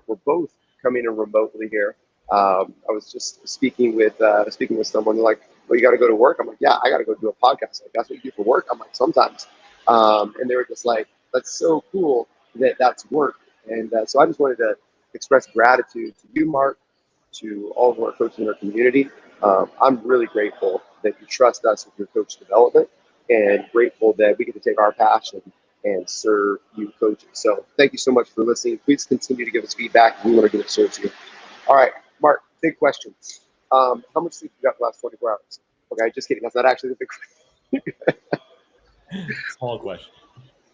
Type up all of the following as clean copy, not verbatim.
we're both coming in remotely here. I was just speaking with someone like, well, you got to go to work. I'm like, yeah, I got to go do a podcast. Like, that's what you do for work. I'm like, sometimes. And they were just like, that's so cool that that's work. And so I just wanted to express gratitude to you, Mark, to all of our coaches in our community. I'm really grateful that you trust us with your coach development, and grateful that we get to take our passion and serve you coaches. So thank you so much for listening. Please continue to give us feedback. We want to get it served to you. All right, Mark, big question. How much sleep you got the last 24 hours? Okay, just kidding. That's not actually the big question. Small question.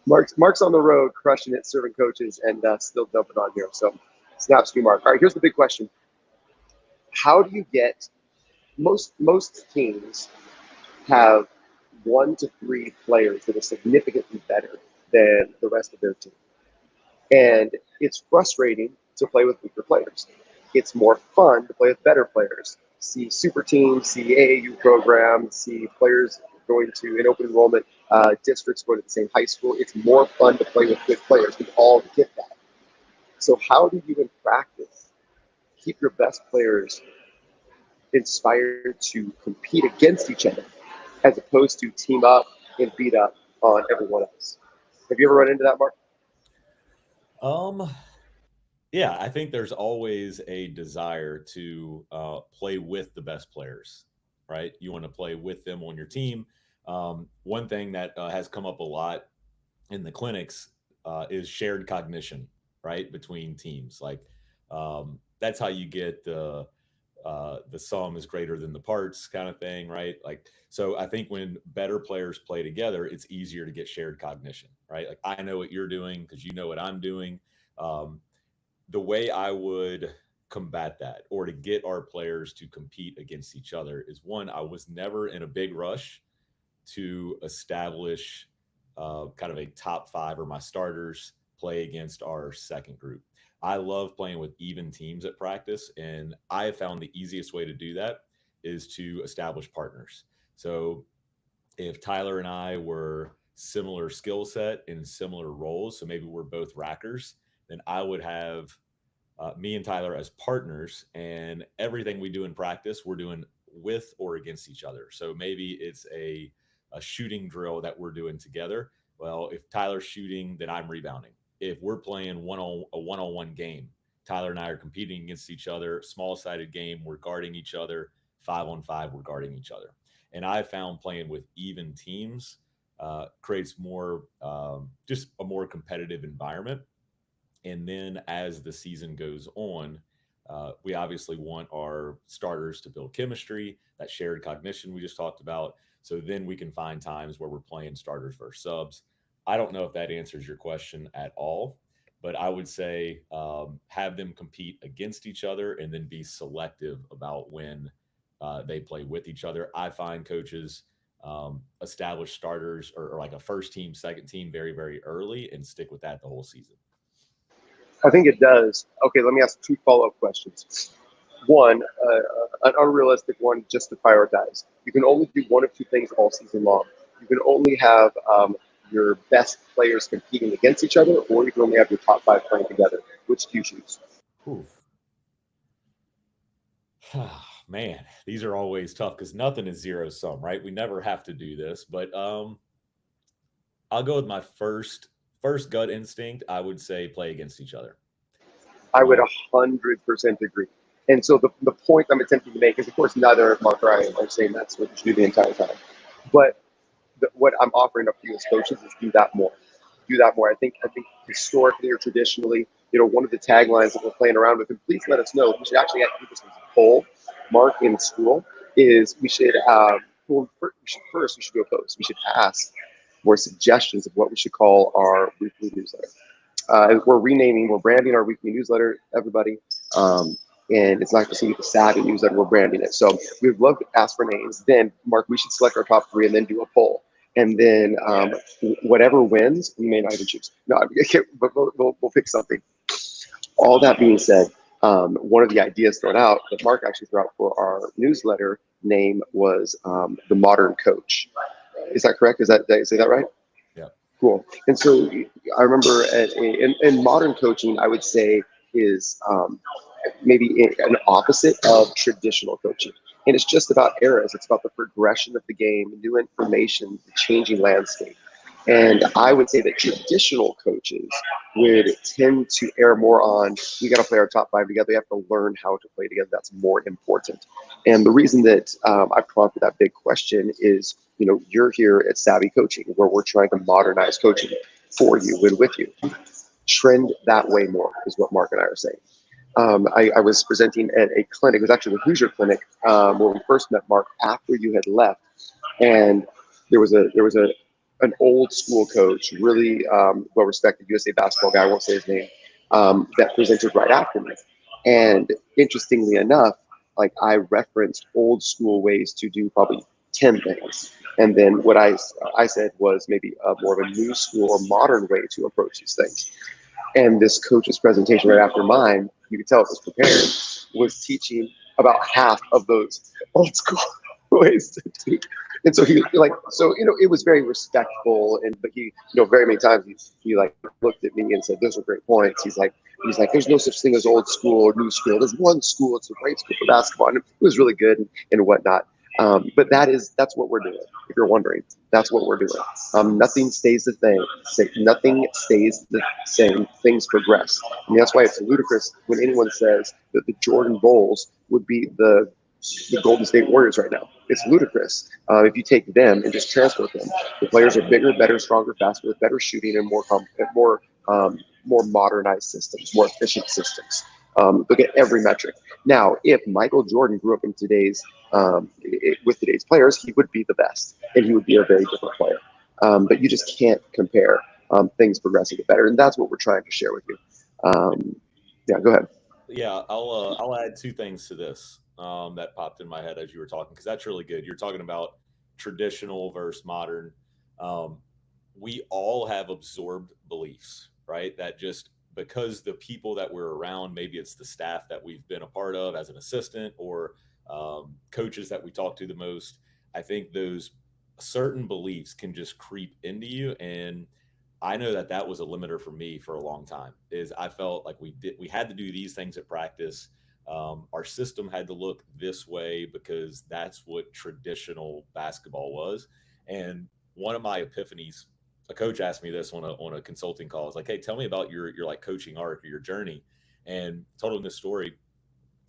Mark's on the road crushing it, serving coaches, and still dumping on here. So snaps to you, Mark. All right, here's the big question. How do you get most teams have 1 to 3 players that are significantly better than the rest of their team? And it's frustrating to play with weaker players. It's more fun to play with better players. See super teams, see AAU programs, see players going to an open enrollment districts, go to the same high school. It's more fun to play with good players. We all get that. So how do you, in practice, keep your best players inspired to compete against each other as opposed to team up and beat up on everyone else? Have you ever run into that, Mark? Yeah, I think there's always a desire to play with the best players, right? You want to play with them on your team. One thing that has come up a lot in the clinics is shared cognition, right, between teams. Like that's how you get the sum is greater than the parts kind of thing, right? Like, so I think when better players play together, it's easier to get shared cognition, right? Like I know what you're doing because you know what I'm doing. The way I would combat that, or to get our players to compete against each other, is one, I was never in a big rush to establish kind of a top 5 or my starters play against our second group. I love playing with even teams at practice, and I have found the easiest way to do that is to establish partners. So if Tyler and I were similar skill set in similar roles, so maybe we're both rackers, then I would have me and Tyler as partners, and everything we do in practice, we're doing with or against each other. So maybe it's a shooting drill that we're doing together. Well, if Tyler's shooting, then I'm rebounding. If we're playing a one-on-one game, Tyler and I are competing against each other, small-sided game, we're guarding each other, 5-on-5, we're guarding each other. And I found playing with even teams creates more, just a more competitive environment. And then as the season goes on, we obviously want our starters to build chemistry, that shared cognition we just talked about. So then we can find times where we're playing starters versus subs. I don't know if that answers your question at all, but I would say have them compete against each other and then be selective about when they play with each other. I find coaches establish starters or like a first team, second team very, very early and stick with that the whole season. I think it does. Okay, let me ask 2 follow-up questions. One, an unrealistic one just to prioritize. You can only do 1 of 2 things all season long. You can only have your best players competing against each other, or you can only have your top 5 playing together. Which do you choose? Man, these are always tough because nothing is zero sum, right? We never have to do this, but I'll go with my first gut instinct. I would say play against each other. I would 100% agree. And so the point I'm attempting to make is, of course, neither Mark or I are saying that's what you should do the entire time. But what I'm offering up to you as coaches is do that more. Do that more. I think historically or traditionally, one of the taglines that we're playing around with, and please let us know, we should actually do this as a poll, Mark, in school, is we should do a post. We should ask for suggestions of what we should call our weekly newsletter. We're branding our weekly newsletter, everybody. And it's not going to be the SAVI newsletter, we're branding it. So we'd love to ask for names. Then, Mark, we should select our top 3 and then do a poll. And then whatever wins, we may not even choose. No, but we'll pick something. All that being said, one of the ideas thrown out that Mark actually threw out for our newsletter name was the Modern Coach. Is that correct? Did I say that right? Yeah. Cool. And so I remember in modern coaching, I would say is maybe an opposite of traditional coaching. And it's just about eras. It's about the progression of the game, new information, the changing landscape. And I would say that traditional coaches would tend to err more on, we got to play our top five together. We have to learn how to play together. That's more important. And the reason that I've prompted that big question is, you're here at SAVI Coaching, where we're trying to modernize coaching for you and with you. Trend that way more is what Mark and I are saying. I was presenting at a clinic. It was actually the Hoosier Clinic where we first met Mark after you had left, and there was an old school coach, really well-respected USA basketball guy, I won't say his name, that presented right after me. And interestingly enough, like, I referenced old school ways to do probably 10 things. And then what I said was maybe more of a new school or modern way to approach these things. And this coach's presentation right after mine, you could tell it was prepared, was teaching about half of those old school ways to do. And so he it was very respectful, but he, very many times he like looked at me and said, "Those are great points." He's like, "There's no such thing as old school or new school. There's one school. It's a great school for basketball." And it was really good and whatnot. But that's what we're doing. If you're wondering, that's what we're doing. Nothing stays the same. Nothing stays the same. Things progress. I mean, that's why it's ludicrous when anyone says that the Jordan Bulls would be the Golden State Warriors right now. It's ludicrous. If you take them and just transport them, the players are bigger, better, stronger, faster, with better shooting and more modernized systems, more efficient systems. Look at every metric. Now, if Michael Jordan grew up in with today's players, he would be the best, and he would be a very different player. But you just can't compare. Things progress and get better, and that's what we're trying to share with you. Yeah, go ahead. Yeah, I'll add two things to this that popped in my head as you were talking, because that's really good. You're talking about traditional versus modern. We all have absorbed beliefs, right? That just because the people that we're around, maybe it's the staff that we've been a part of as an assistant, or coaches that we talk to the most, I think those certain beliefs can just creep into you. And I know that was a limiter for me for a long time. Is I felt like we had to do these things at practice. Our system had to look this way because that's what traditional basketball was. And one of my epiphanies, a coach asked me this on a consulting call. It's like, "Hey, tell me about your like coaching arc or your journey." And told him this story.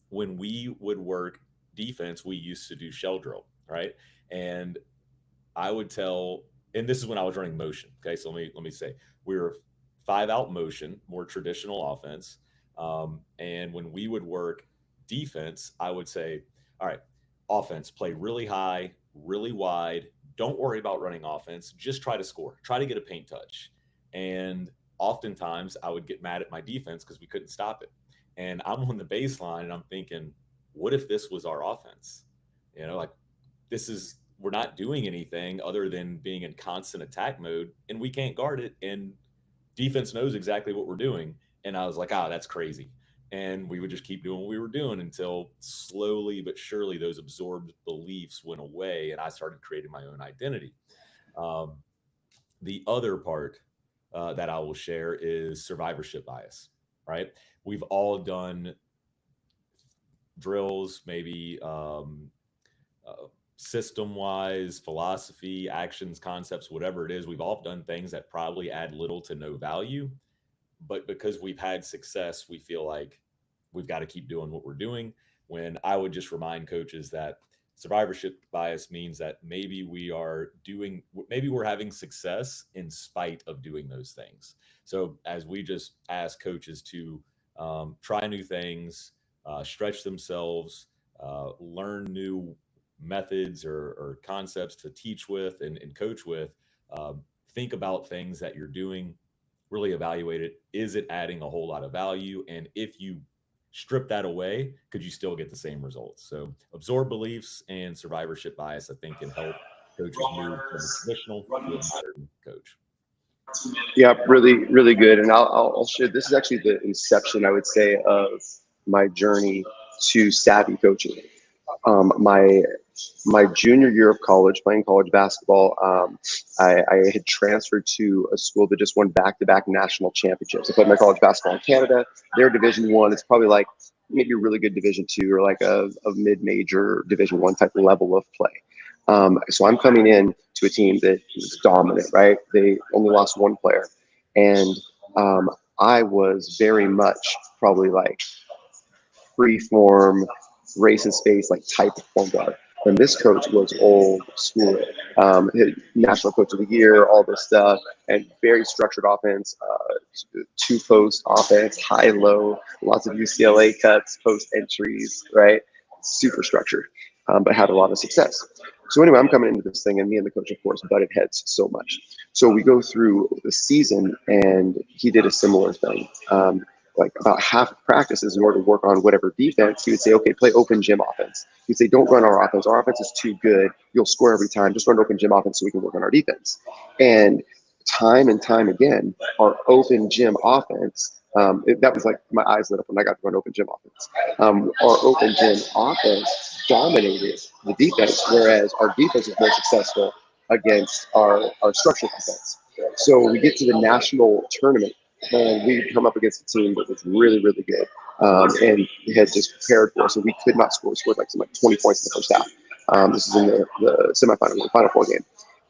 When we would work defense, we used to do shell drill, right? And I would tell, and this is when I was running motion. Okay, so let me say we were 5-out motion, more traditional offense. And when we would work defense, I would say, "All right, offense, play really high, really wide. Don't worry about running offense. Just try to score. Try to get a paint touch." And oftentimes I would get mad at my defense because we couldn't stop it. And I'm on the baseline and I'm thinking, what if this was our offense? Like, we're not doing anything other than being in constant attack mode, and we can't guard it. And defense knows exactly what we're doing. And I was like, that's crazy. And we would just keep doing what we were doing until slowly but surely those absorbed beliefs went away, and I started creating my own identity. The other part that I will share is survivorship bias, right? We've all done drills, maybe system-wise, philosophy, actions, concepts, whatever it is. We've all done things that probably add little to no value, but because we've had success, we feel like we've got to keep doing what we're doing. When I would just remind coaches that survivorship bias means that maybe we're having success in spite of doing those things. So as we just ask coaches to try new things, stretch themselves, learn new methods or concepts to teach with and coach with, think about things that you're doing, really evaluate it. Is it adding a whole lot of value? And if you strip that away, could you still get the same results? So absorb beliefs and survivorship bias, I think, can help coaches move from a traditional to a modern coach. Yeah, really, really good. And I'll share, this is actually the inception, I would say, of my journey to SAVI Coaching. My junior year of college, playing college basketball, I had transferred to a school that just won back-to-back national championships. I played my college basketball in Canada. They're Division One. It's probably like maybe a really good Division Two or like a mid-major Division One type of level of play. So I'm coming in to a team that is dominant, right? They only lost one player, and I was very much probably like free form, race and space, like type of point guard. And this coach was old school, national coach of the year, all this stuff, and very structured offense, two post offense, high low, lots of UCLA cuts, post entries, right? Super structured, but had a lot of success. So anyway, I'm coming into this thing, and me and the coach, of course, butted heads so much. So we go through the season, and he did a similar thing. Like about half of practices, in order to work on whatever defense, he would say, okay, play open gym offense. He'd say, don't run our offense. Our offense is too good. You'll score every time. Just run open gym offense so we can work on our defense. And time again, our open gym offense, that was like my eyes lit up when I got to run open gym offense. Our open gym offense dominated the defense, whereas our defense was more successful against our structured defense. So we get to the national tournament, and we come up against a team that was really, really good, and had just prepared for us. So we could not score. We scored like 20 points in the first half. This is in the semifinal, the Final Four game.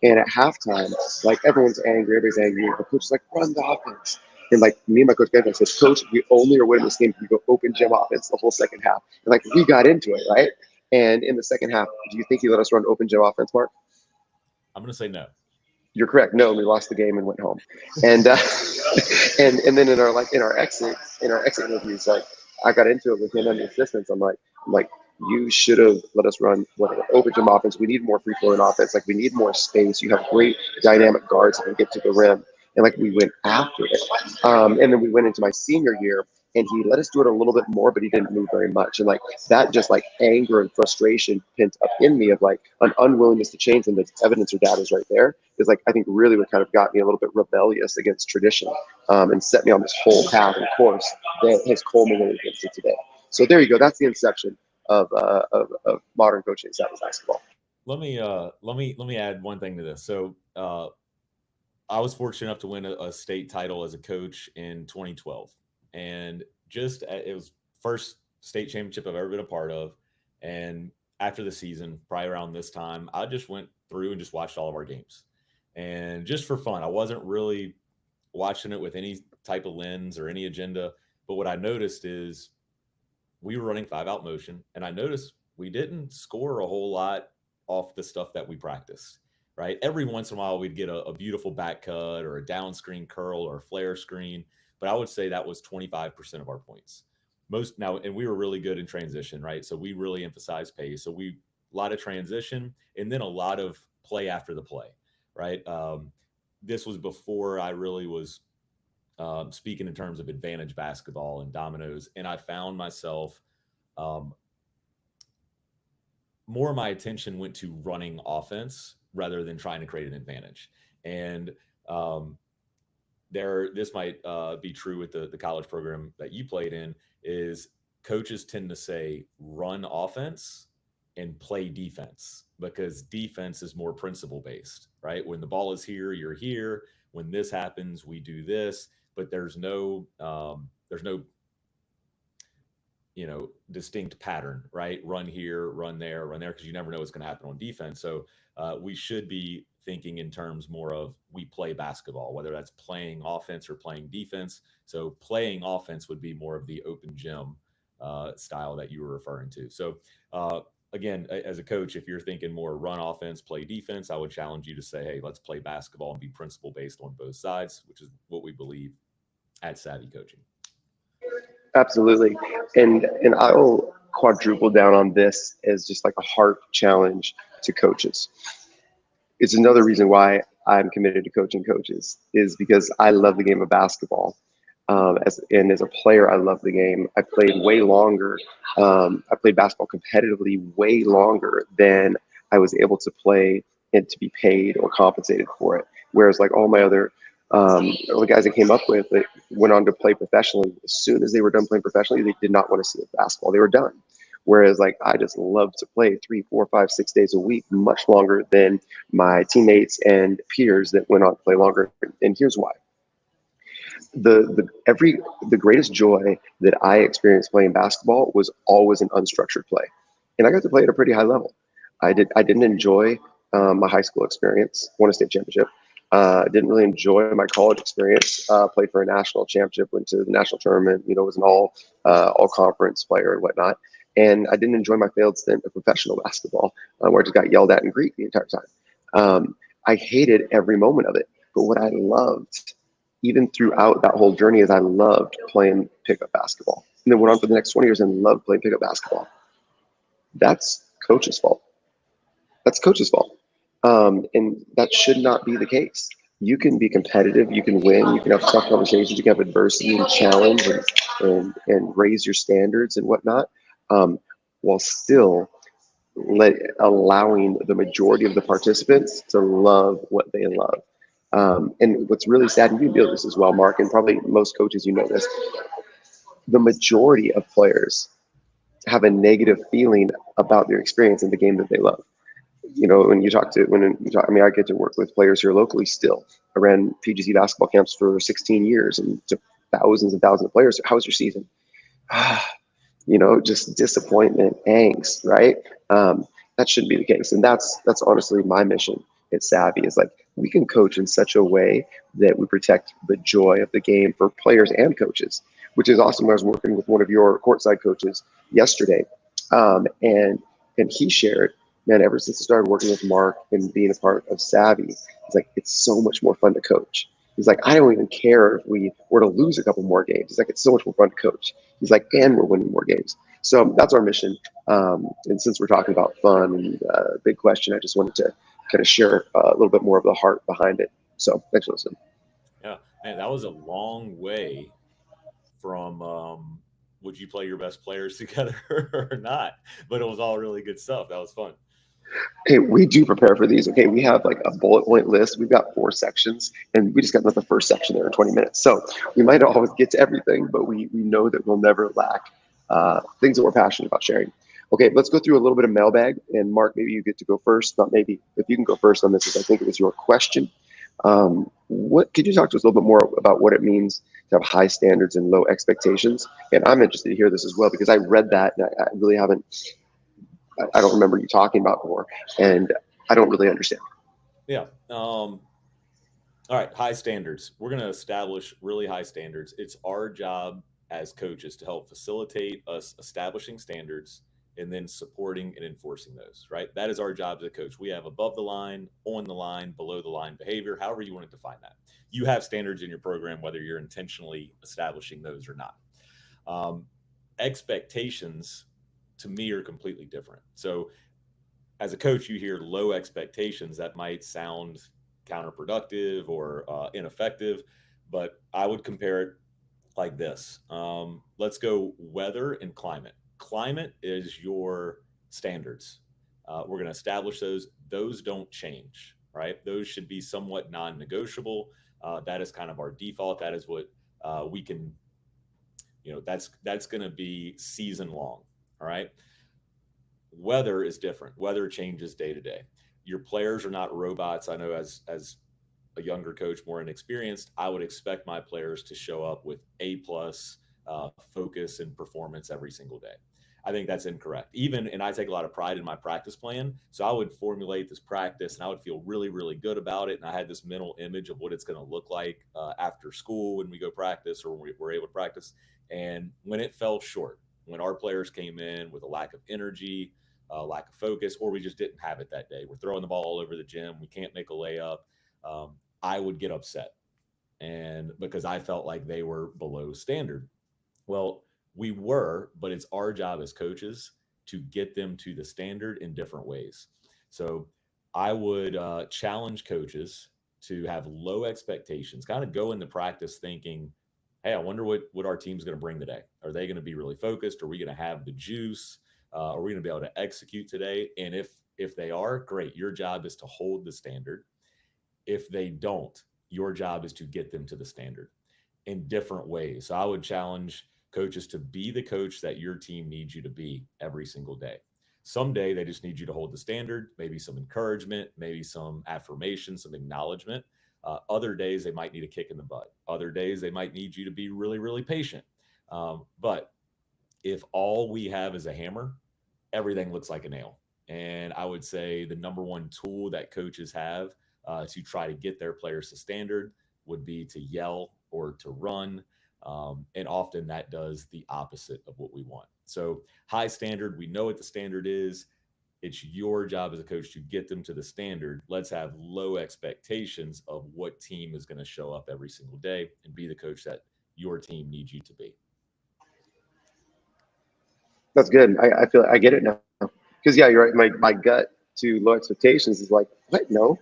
And at halftime, like everyone's angry, everybody's angry. The coach is like, run the offense. And like me and my coach Gavin said, Coach, we only are winning this game if we go open gym offense the whole second half. And like we got into it, right? And in the second half, do you think he let us run open gym offense, Mark? I'm going to say no. You're correct. No, we lost the game and went home. And and then in our exit interviews, like I got into it with him and the assistants. I'm like, you should have let us run whatever open gym offense. We need more free flowing offense. Like we need more space. You have great dynamic guards that can get to the rim. And like we went after it. And then we went into my senior year, and he let us do it a little bit more, but he didn't move very much. And like that, just like anger and frustration pent up in me of like an unwillingness to change when the evidence or data is right there, is like I think really what kind of got me a little bit rebellious against tradition, and set me on this whole path and course that has culminated into today. So there you go. That's the inception of modern coaching in SAVI basketball. Let me add one thing to this. So I was fortunate enough to win a state title as a coach in 2012, and it was first state championship I've ever been a part of. And after the season, probably around this time, I just went through and just watched all of our games, and just for fun. I wasn't really watching it with any type of lens or any agenda, but what I noticed is we were running 5-out motion, and I noticed we didn't score a whole lot off the stuff that we practiced. Right. Every once in a while, we'd get a beautiful back cut or a down screen curl or a flare screen. But I would say that was 25% of our points. And we were really good in transition. Right. So we really emphasized pace. So a lot of transition and then a lot of play after the play. Right. This was before I really was speaking in terms of advantage basketball and dominoes. And I found myself more of my attention went to running offense rather than trying to create an advantage. And this might be true with the college program that you played in, is coaches tend to say run offense and play defense, because defense is more principle based, right? When the ball is here, you're here. When this happens, we do this, but there's no distinct pattern, right? Run here, run there, because you never know what's going to happen on defense. So we should be thinking in terms more of we play basketball, whether that's playing offense or playing defense. So playing offense would be more of the open gym style that you were referring to. So again, as a coach, if you're thinking more run offense, play defense, I would challenge you to say, hey, let's play basketball and be principle based on both sides, which is what we believe at SAVI Coaching. Absolutely. And I will quadruple down on this as just like a heart challenge to coaches. It's another reason why I'm committed to coaching coaches, is because I love the game of basketball. As a player, I love the game. I played way longer. I played basketball competitively way longer than I was able to play and to be paid or compensated for it. Whereas like all my other the guys I came up with that went on to play professionally, as soon as they were done playing professionally, they did not want to see basketball. They were done. Whereas like I just love to play 3, 4, 5, 6 days a week, much longer than my teammates and peers that went on to play longer. And here's why. The greatest joy that I experienced playing basketball was always an unstructured play, and I got to play at a pretty high level. I didn't enjoy my high school experience, won a state championship. Didn't really enjoy my college experience. Played for a national championship, went to the national tournament. Was an all conference player and whatnot. And I didn't enjoy my failed stint of professional basketball, where I just got yelled at in Greek the entire time. I hated every moment of it. But what I loved, even throughout that whole journey, is I loved playing pickup basketball. And then went on for the next 20 years and loved playing pickup basketball. That's coach's fault. That's coach's fault. And that should not be the case. You can be competitive, you can win, you can have tough conversations, you can have adversity and challenge and raise your standards and whatnot, while still allowing the majority of the participants to love what they love. And what's really sad, and you feel this as well, Mark, and probably most coaches, this, the majority of players have a negative feeling about their experience in the game that they love. I mean, I get to work with players here locally still. I ran PGC basketball camps for 16 years and took thousands and thousands of players. How was your season? Just disappointment, angst, right? That shouldn't be the case. And that's honestly my mission at Savvy, is like, we can coach in such a way that we protect the joy of the game for players and coaches, which is awesome. I was working with one of your courtside coaches yesterday, and he shared, man, ever since I started working with Mark and being a part of Savvy, he's like, it's so much more fun to coach. He's like, I don't even care if we were to lose a couple more games. He's like, it's so much more fun to coach. He's like, and we're winning more games. So that's our mission. And since we're talking about fun and big question, I just wanted to kind of share a little bit more of the heart behind it. So thanks for listening. Yeah, man, that was a long way from would you play your best players together or not? But it was all really good stuff. That was fun. Okay, we do prepare for these. Okay, we have like a bullet point list. We've got 4 sections, and we just got the first section there in 20 minutes. So we might not always get to everything, but we know that we'll never lack things that we're passionate about sharing. Okay, let's go through a little bit of mailbag. And Mark, maybe you get to go first. Not maybe, if you can go first on this, because I think it was your question. What could you talk to us a little bit more about what it means to have high standards and low expectations? And I'm interested to hear this as well, because I read that and I really haven't. I don't remember you talking about before, and I don't really understand. Yeah. All right. High standards. We're going to establish really high standards. It's our job as coaches to help facilitate us establishing standards and then supporting and enforcing those, right? That is our job as a coach. We have above the line, on the line, below the line behavior, however you want to define that. You have standards in your program, whether you're intentionally establishing those or not. Expectations, to me, are completely different. So as a coach, you hear low expectations. That might sound counterproductive or ineffective, but I would compare it like this. Let's go weather and climate. Climate is your standards. We're going to establish those. Those don't change, right? Those should be somewhat non-negotiable. That is kind of our default. That is what we can, that's going to be season long. All right. Weather is different. Weather changes day to day. Your players are not robots. I know as a younger coach, more inexperienced, I would expect my players to show up with A+ focus and performance every single day. I think that's incorrect. And I take a lot of pride in my practice plan. So I would formulate this practice and I would feel really, really good about it. And I had this mental image of what it's going to look like after school when we go practice or when we're able to practice. And when it fell short, when our players came in with a lack of energy, lack of focus, or we just didn't have it that day, we're throwing the ball all over the gym, we can't make a layup, I would get upset. And because I felt like they were below standard. Well, we were, but it's our job as coaches to get them to the standard in different ways. So I would challenge coaches to have low expectations, kind of go into practice thinking, hey, I wonder what our team's going to bring today. Are they going to be really focused? Are we going to have the juice? Are we going to be able to execute today? And if they are, great. Your job is to hold the standard. If they don't, your job is to get them to the standard in different ways. So I would challenge coaches to be the coach that your team needs you to be every single day. Someday they just need you to hold the standard, maybe some encouragement, maybe some affirmation, some acknowledgement. Other days they might need a kick in the butt. Other days they might need you to be really, really patient. But if all we have is a hammer, everything looks like a nail. And I would say the number one tool that coaches have to try to get their players to standard would be to yell or to run. And often that does the opposite of what we want. So, high standard, we know what the standard is. It's your job as a coach to get them to the standard. Let's have low expectations of what team is going to show up every single day and be the coach that your team needs you to be. That's good. I feel I get it now. Because yeah, you're right. My gut to low expectations is like, what? No.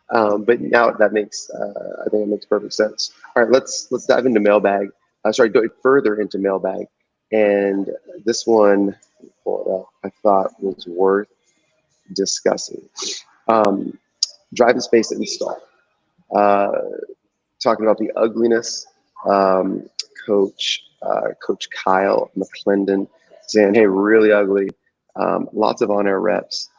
But now that makes I think it makes perfect sense. All right, let's dive into mailbag. Sorry, go further into mailbag. And this one, pull it up, I thought was worth discussing. Um, Drive and space install. Uh, Talking about the ugliness. Um, Coach Kyle McClendon saying, "Hey, really ugly. Lots of on-air reps.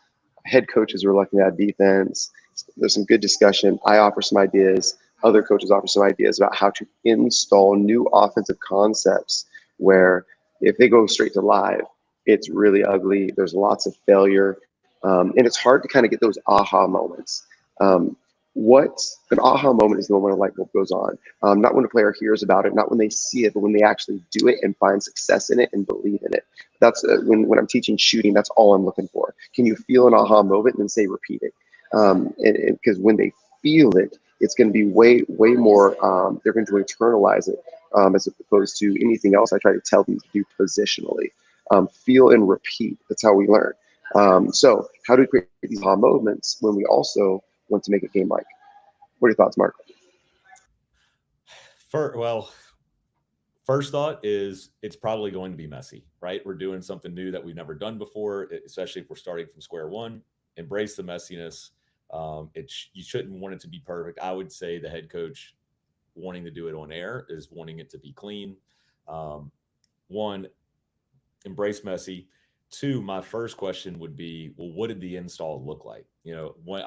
Head coaches were looking at defense. There's some good discussion. I offer some ideas. Other coaches offer some ideas about how to install new offensive concepts where if they go straight to live, it's really ugly. There's lots of failure. And it's hard to kind of get those aha moments. Um, what an aha moment is the moment a light bulb goes on. Not when a player hears about it, not when they see it, but when they actually do it and find success in it and believe in it. That's when I'm teaching shooting, that's all I'm looking for. Can you feel an aha moment and then say repeat it? Because when they feel it, it's going to be way more, they're going to internalize it as opposed to anything else I try to tell them to do positionally. Feel and repeat. That's how we learn. So how do we create these aha moments when we also want to make it game-like? What are your thoughts, Mark? Well, first thought is it's probably going to be messy, right? We're doing something new that we've never done before, especially if we're starting from square one. Embrace the messiness. You shouldn't want it to be perfect. I would say the head coach wanting to do it on air is wanting it to be clean. Um, One, embrace messy. Two, my first question would be, well, what did the install look like?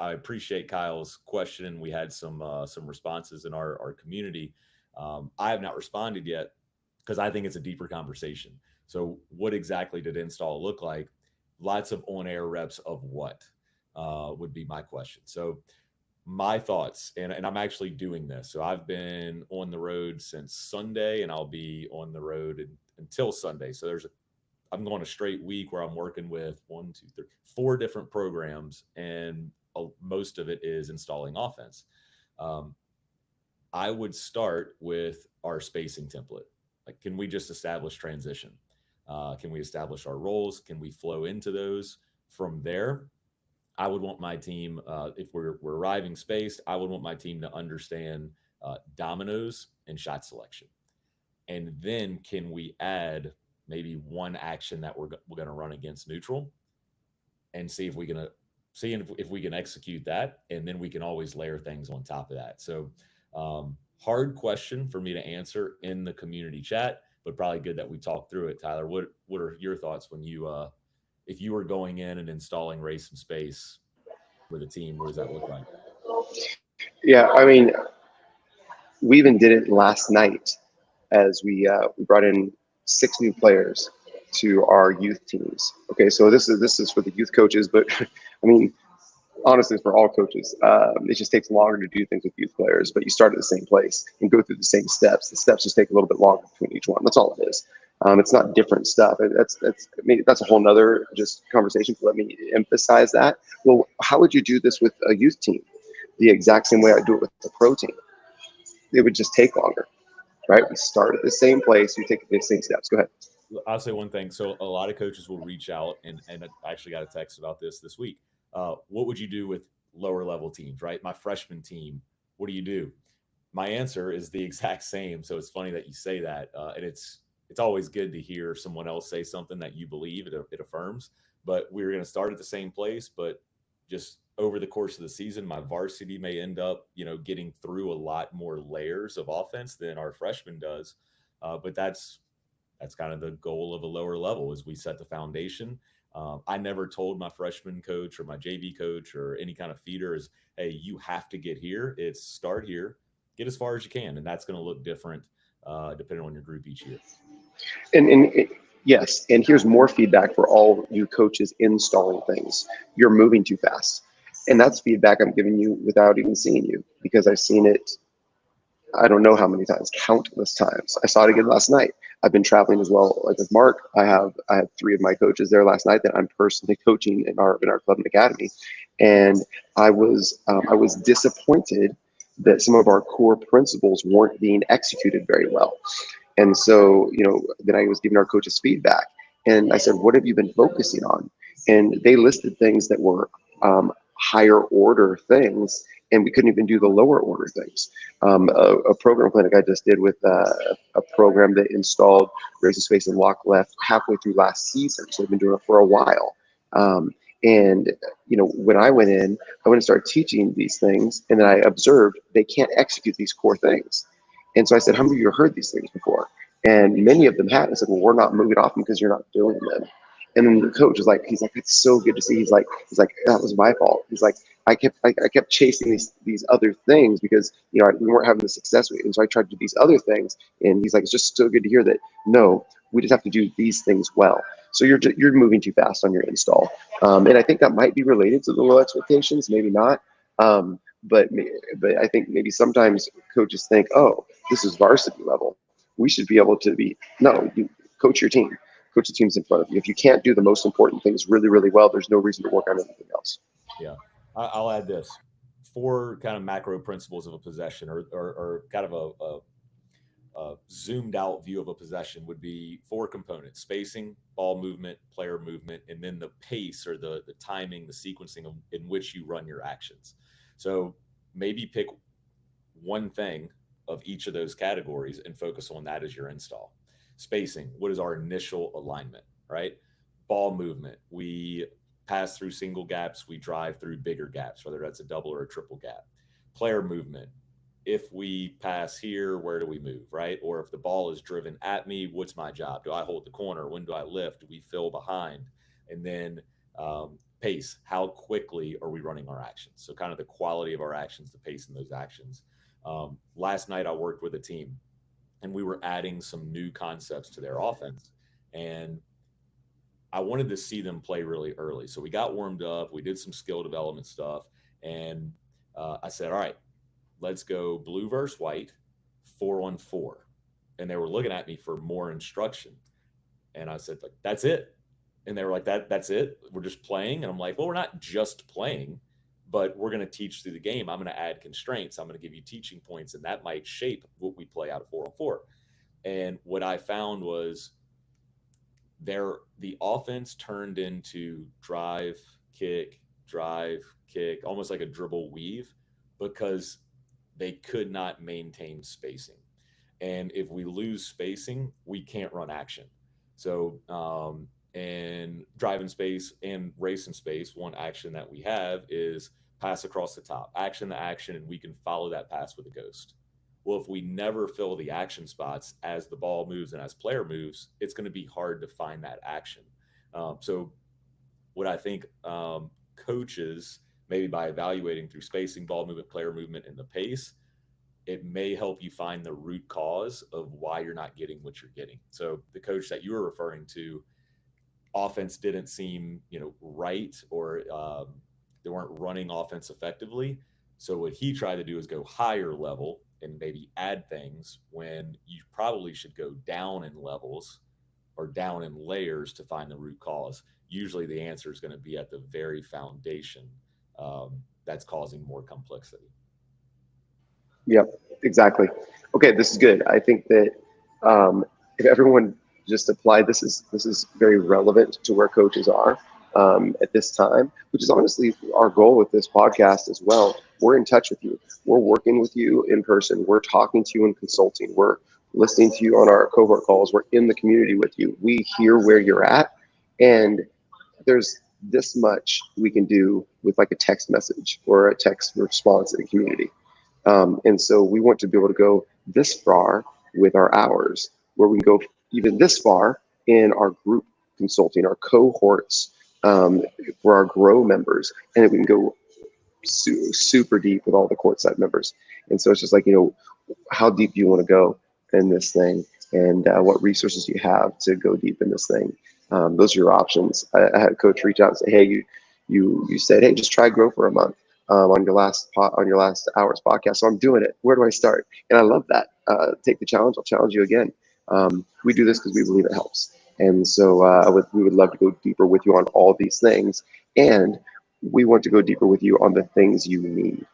I appreciate Kyle's question. We had some responses in our community. I have not responded yet because I think it's a deeper conversation. So, what exactly did install look like? Lots of on-air reps of what would be my question. So, my thoughts, and I'm actually doing this. So, I've been on the road since Sunday, and I'll be on the road until Sunday. So, I'm going a straight week where I'm working with one, two, three, four different programs, and most of it is installing offense. Um, I would start with our spacing template. Like, can we just establish transition? Can we establish our roles? Can we flow into those? From there, I would want my team, if we're arriving spaced, I would want my team to understand dominoes and shot selection. And then can we add maybe one action that we're going to run against neutral and see if we can execute that, and then we can always layer things on top of that. So hard question for me to answer in the community chat, but probably good that we talked through it. Tyler, what are your thoughts when if you were going in and installing race and space with a team? What does that look like? Yeah, I mean, we even did it last night as we brought in 6 new players to our youth teams. Okay, so this is for the youth coaches, but I mean, honestly, it's for all coaches. It just takes longer to do things with youth players, but you start at the same place and go through the same steps. The steps just take a little bit longer between each one. That's all it is. It's not different stuff. That's a whole nother just conversation. So let me emphasize that. Well, how would you do this with a youth team? The exact same way I do it with the pro team. It would just take longer, right? We start at the same place. You take the same steps. Go ahead. I'll say one thing. So a lot of coaches will reach out, and I actually got a text about this week. What would you do with lower level teams, right? My freshman team, what do you do? My answer is the exact same. So it's funny that you say that. And it's always good to hear someone else say something that you believe it affirms. But we're going to start at the same place, but just over the course of the season, my varsity may end up, getting through a lot more layers of offense than our freshman does. But that's That's kind of the goal of a lower level, is we set the foundation. I never told my freshman coach or my JV coach or any kind of feeder is, hey, you have to get here. It's start here, get as far as you can. And that's going to look different depending on your group each year. Yes, and here's more feedback for all you coaches installing things. You're moving too fast. And that's feedback I'm giving you without even seeing you, because I've seen it, I don't know how many times, countless times. I saw it again last night. I've been traveling as well, like with Mark. I had 3 of my coaches there last night that I'm personally coaching in our club and academy, and I was disappointed that some of our core principles weren't being executed very well. And so, then I was giving our coaches feedback, and I said, "What have you been focusing on?" And they listed things that were higher order things, and we couldn't even do the lower order things. A program clinic I just did with a program that installed raise and space and walk left halfway through last season, so they've been doing it for a while. And when I went and started teaching these things, and then I observed they can't execute these core things. And so I said, "How many of you have heard these things before?" And many of them had. I said, "Well, we're not moving off them because you're not doing them." And then the coach was like, "It's so good to see." He's like, "That was my fault." He's like, I kept chasing these other things because we weren't having the success with it. And so I tried to do these other things. And he's like, "It's just so good to hear that. No, we just have to do these things well." So you're moving too fast on your install. And I think that might be related to the low expectations, maybe not. But I think maybe sometimes coaches think, "Oh, this is varsity level. We should be able to be." No, you coach your team. Coach the teams in front of you. If you can't do the most important things really, really well, there's no reason to work on anything else. Yeah. I'll add this. 4 kind of macro principles of a possession, or kind of a zoomed out view of a possession, would be 4 components: spacing, ball movement, player movement, and then the pace, or the timing, the sequencing in which you run your actions. So maybe pick one thing of each of those categories and focus on that as your install. Spacing, what is our initial alignment, right? Ball movement, we pass through single gaps, we drive through bigger gaps, whether that's a double or a triple gap. Player movement, if we pass here, where do we move, right? Or if the ball is driven at me, what's my job? Do I hold the corner? When do I lift? Do we fill behind? And then pace, how quickly are we running our actions? So kind of the quality of our actions, the pace in those actions. Last night I worked with a team, and we were adding some new concepts to their offense. And I wanted to see them play really early. So we got warmed up, we did some skill development stuff. And I said, "All right, let's go blue versus white, 4-on-4." And they were looking at me for more instruction. And I said, "That's it." And they were like, that's it? We're just playing? And I'm like, "Well, we're not just playing, but we're going to teach through the game. I'm going to add constraints. I'm going to give you teaching points, and that might shape what we play out of 4-on-4." And what I found was the offense turned into drive, kick, almost like a dribble weave, because they could not maintain spacing. And if we lose spacing, we can't run action. So, and drive in space and race in space, one action that we have is pass across the top, action to action, and we can follow that pass with a ghost. Well, if we never fill the action spots as the ball moves and as player moves, it's going to be hard to find that action. So what I think coaches, maybe by evaluating through spacing, ball movement, player movement, and the pace, it may help you find the root cause of why you're not getting what you're getting. So the coach that you were referring to, offense didn't seem, right, or they weren't running offense effectively. So what he tried to do is go higher level and maybe add things when you probably should go down in levels or down in layers to find the root cause. Usually the answer is going to be at the very foundation that's causing more complexity. Yep, exactly. Okay, this is good. I think that if everyone just applied, this is very relevant to where coaches are at this time, which is honestly our goal with this podcast as well. We're in touch with you. We're working with you in person. We're talking to you in consulting. We're listening to you on our cohort calls. We're in the community with you. We hear where you're at, and there's this much we can do with like a text message or a text response in the community. And so we want to be able to go this far with our hours, where we can go even this far in our group consulting, our cohorts, for our grow members, and then we can go super deep with all the courtside members. And so it's just like, how deep do you want to go in this thing, and what resources do you have to go deep in this thing? Those are your options. I had a coach reach out and say, hey, you said, hey, just try grow for a month on your last hour's podcast. So I'm doing it. Where do I start? And I love that. Take the challenge. I'll challenge you again. We do this because we believe it helps. And so we would love to go deeper with you on all these things. And we want to go deeper with you on the things you need.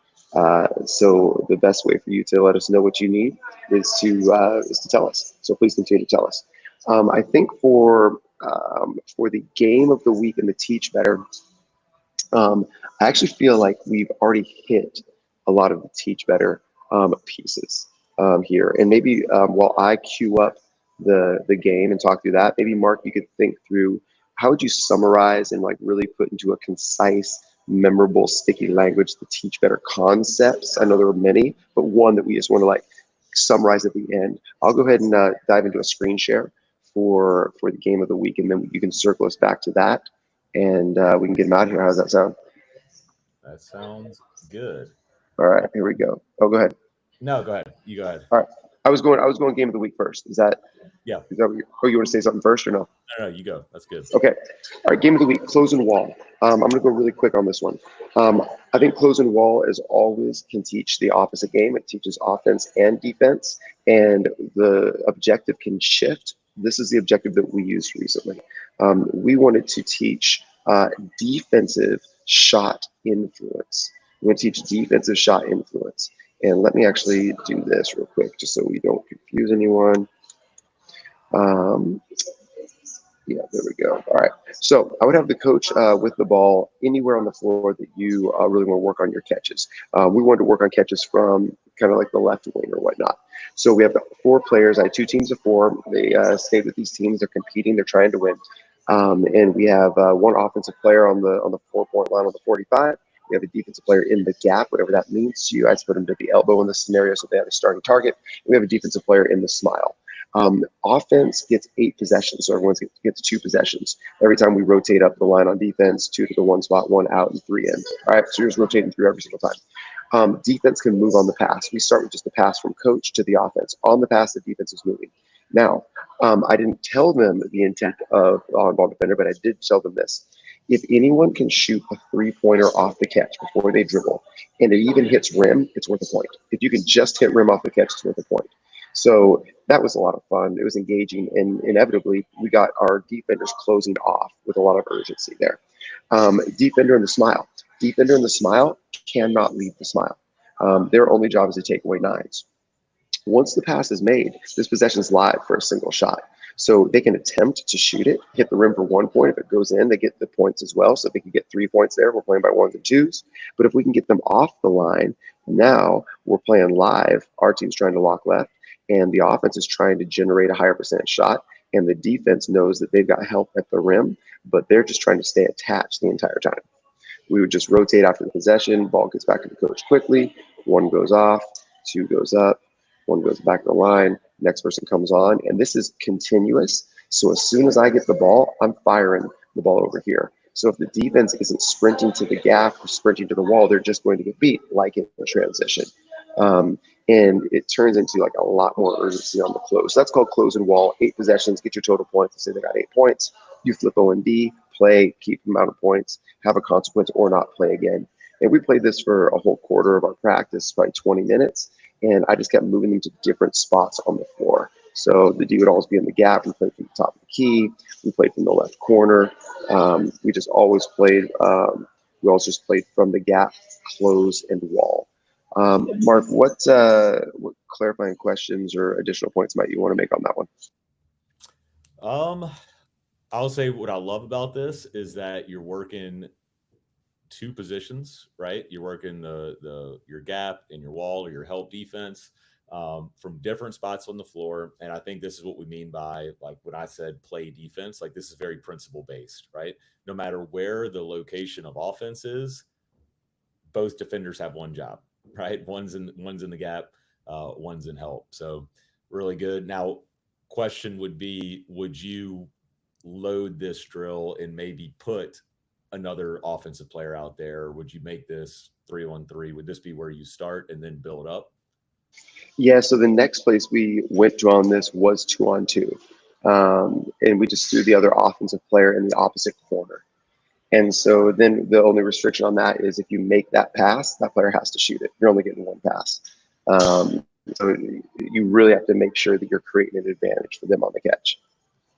So the best way for you to let us know what you need is to tell us. So please continue to tell us. I think for the game of the week and the teach better, I actually feel like we've already hit a lot of the teach better pieces here. And maybe while I queue up the game and talk through that, maybe Mark, you could think through how would you summarize and like really put into a concise, memorable, sticky language the teach better concepts. I know there are many, but one that we just want to like summarize at the end. I'll go ahead and dive into a screen share for the game of the week, and then you can circle us back to that, and we can get them out here. How does that sound? That sounds good. All right, here we go. Oh, go ahead. No, go ahead. You go ahead. All right. I was going game of the week first. Is that Yeah. Oh, you want to say something first or no? No, you go. That's good. Okay. All right, game of the week, close and wall. I'm going to go really quick on this one. I think close and wall, as always, can teach the opposite game. It teaches offense and defense, and the objective can shift. This is the objective that we used recently. We wanted to teach defensive shot influence. We're going to teach defensive shot influence. And let me actually do this real quick, just so we don't confuse anyone. Yeah, there we go. All right. So I would have the coach with the ball anywhere on the floor that you really want to work on your catches. We wanted to work on catches from kind of like the left wing or whatnot. So we have 4 players. I had 2 teams of 4. They stayed with these teams. They're competing. They're trying to win. And we have 1 offensive player on the 4-point line on the 45. We have a defensive player in the gap, whatever that means to you. I just put them to the elbow in this scenario so they have a starting target. And we have a defensive player in the smile. Offense gets 8 possessions, so everyone gets 2 possessions. Every time we rotate up the line on defense, 2 to the 1 spot, 1 out, and 3 in. All right, so you're just rotating through every single time. Defense can move on the pass. We start with just the pass from coach to the offense. On the pass, the defense is moving. Now, I didn't tell them the intent of on-ball defender, but I did tell them this. If anyone can shoot a 3-pointer off the catch before they dribble, and it even hits rim, it's worth a point. If you can just hit rim off the catch, it's worth a point. So that was a lot of fun. It was engaging, and inevitably we got our defenders closing off with a lot of urgency there. Defender in the smile. Defender in the smile cannot leave the smile. Their only job is to take away 9s. Once the pass is made, this possession is live for a single shot. So they can attempt to shoot it, hit the rim for 1 point. If it goes in, they get the points as well. So they can get 3 points there. We're playing by 1s and 2s. But if we can get them off the line, now we're playing live. Our team's trying to lock left, and the offense is trying to generate a higher percentage shot. And the defense knows that they've got help at the rim, but they're just trying to stay attached the entire time. We would just rotate after the possession. Ball gets back to the coach quickly. 1 goes off, 2 goes up, 1 goes back to the line. Next person comes on, and this is continuous. So as soon as I get the ball, I'm firing the ball over here. So if the defense isn't sprinting to the gap or sprinting to the wall, they're just going to get beat, like in the transition. And it turns into like a lot more urgency on the close. So that's called close and wall. 8 possessions, get your total points. Let's say they got 8 points. You flip O and D, play, keep them out of points, have a consequence, or not play again. And we played this for a whole quarter of our practice, probably 20 minutes. And I just kept moving them to different spots on the floor. So the D would always be in the gap. We played from the top of the key. We played from the left corner. We just always played. We always just played from the gap, close, and wall. Mark, what clarifying questions or additional points might you want to make on that one? I'll say what I love about this is that you're working 2 positions, right? You're working your gap and your wall or your help defense from different spots on the floor. And I think this is what we mean by, like, when I said play defense, like this is very principle based, right? No matter where the location of offense is, both defenders have one job, right? One's in the gap, one's in help. So really good. Now, question would be, would you load this drill and maybe put another offensive player out there? Would you make this 3-on-3? Would this be where you start and then build up? Yeah, so the next place we went to on this was 2-on-2. And we just threw the other offensive player in the opposite corner. And so then the only restriction on that is if you make that pass, that player has to shoot it. You're only getting one pass. So you really have to make sure that you're creating an advantage for them on the catch.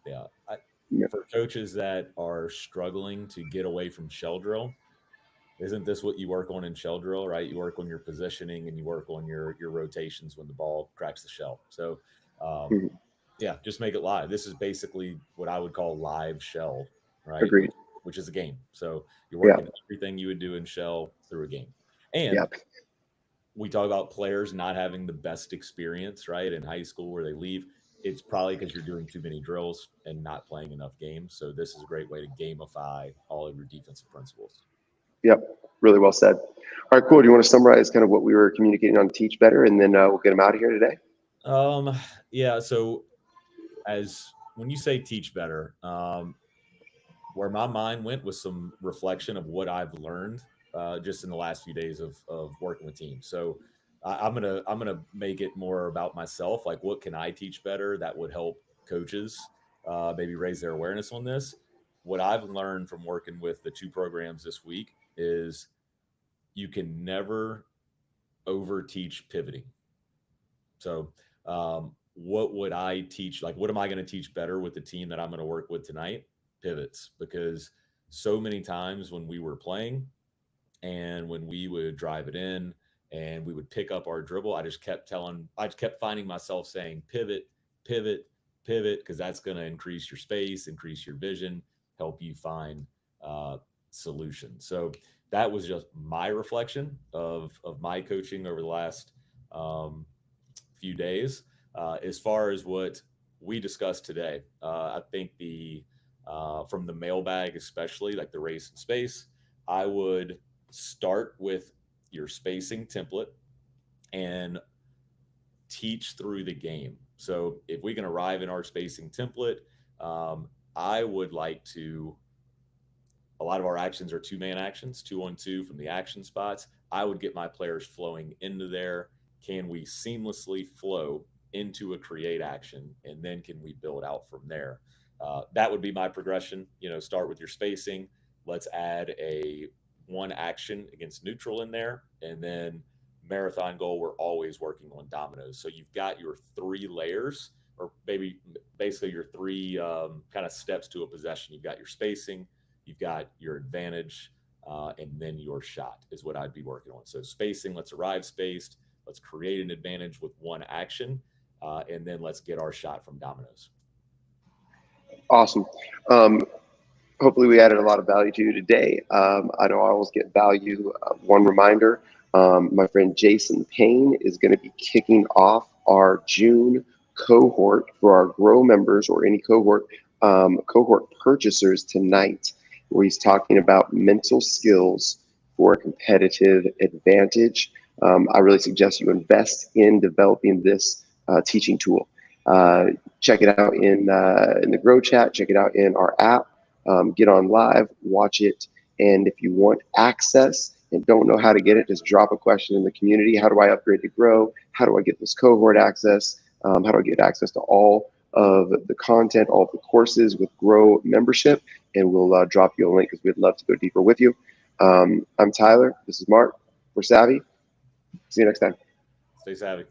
Yeah. For coaches that are struggling to get away from shell drill, isn't this what you work on in shell drill, right? You work on your positioning and you work on your rotations when the ball cracks the shell. So, yeah, just make it live. This is basically what I would call live shell, right? Agreed. Which is a game. So you're working everything you would do in shell through a game. And we talk about players not having the best experience, right, in high school where they leave. It's probably because you're doing too many drills and not playing enough games. So this is a great way to gamify all of your defensive principles. Yep, really well said. All right, cool. Do you want to summarize kind of what we were communicating on Teach Better, and then we'll get them out of here today? Yeah. So when you say teach better, where my mind went was some reflection of what I've learned just in the last few days of working with teams. So I'm gonna make it more about myself. Like, what can I teach better that would help coaches maybe raise their awareness on this? What I've learned from working with the 2 programs this week is you can never over teach pivoting. So what would I teach? Like, what am I going to teach better with the team that I'm going to work with tonight? Pivots. Because so many times when we were playing and when we would drive it in and we would pick up our dribble, I just kept finding myself saying pivot, pivot, pivot, because that's going to increase your space, increase your vision, help you find solutions. So that was just my reflection of my coaching over the last few days. As far as what we discussed today, I think from the mailbag, especially like the race and space, I would start with your spacing template and teach through the game. So if we can arrive in our spacing template, I would like to, a lot of our actions are 2-man actions, 2-on-2 from the action spots. I would get my players flowing into there. Can we seamlessly flow into a create action, and then can we build out from there? That would be my progression. Start with your spacing. Let's add a 1 action against neutral in there, and then marathon goal. We're always working on dominoes. So you've got your 3 layers, or basically your 3 kind of steps to a possession. You've got your spacing, you've got your advantage, and then your shot is what I'd be working on. So spacing, let's arrive spaced. Let's create an advantage with 1 action, and then let's get our shot from dominoes. Awesome. Hopefully we added a lot of value to you today. I know I always get value. One reminder, my friend Jason Payne is going to be kicking off our June cohort for our Grow members or any cohort purchasers tonight, where he's talking about mental skills for a competitive advantage. I really suggest you invest in developing this teaching tool. Check it out in the Grow chat. Check it out in our app. Get on live, watch it, and if you want access and don't know how to get it, just drop a question in the community. How do I upgrade to Grow? How do I get this cohort access? How do I get access to all of the content, all of the courses with Grow membership? And we'll drop you a link because we'd love to go deeper with you. I'm Tyler. This is Mark. We're SAVI. See you next time. Stay savvy.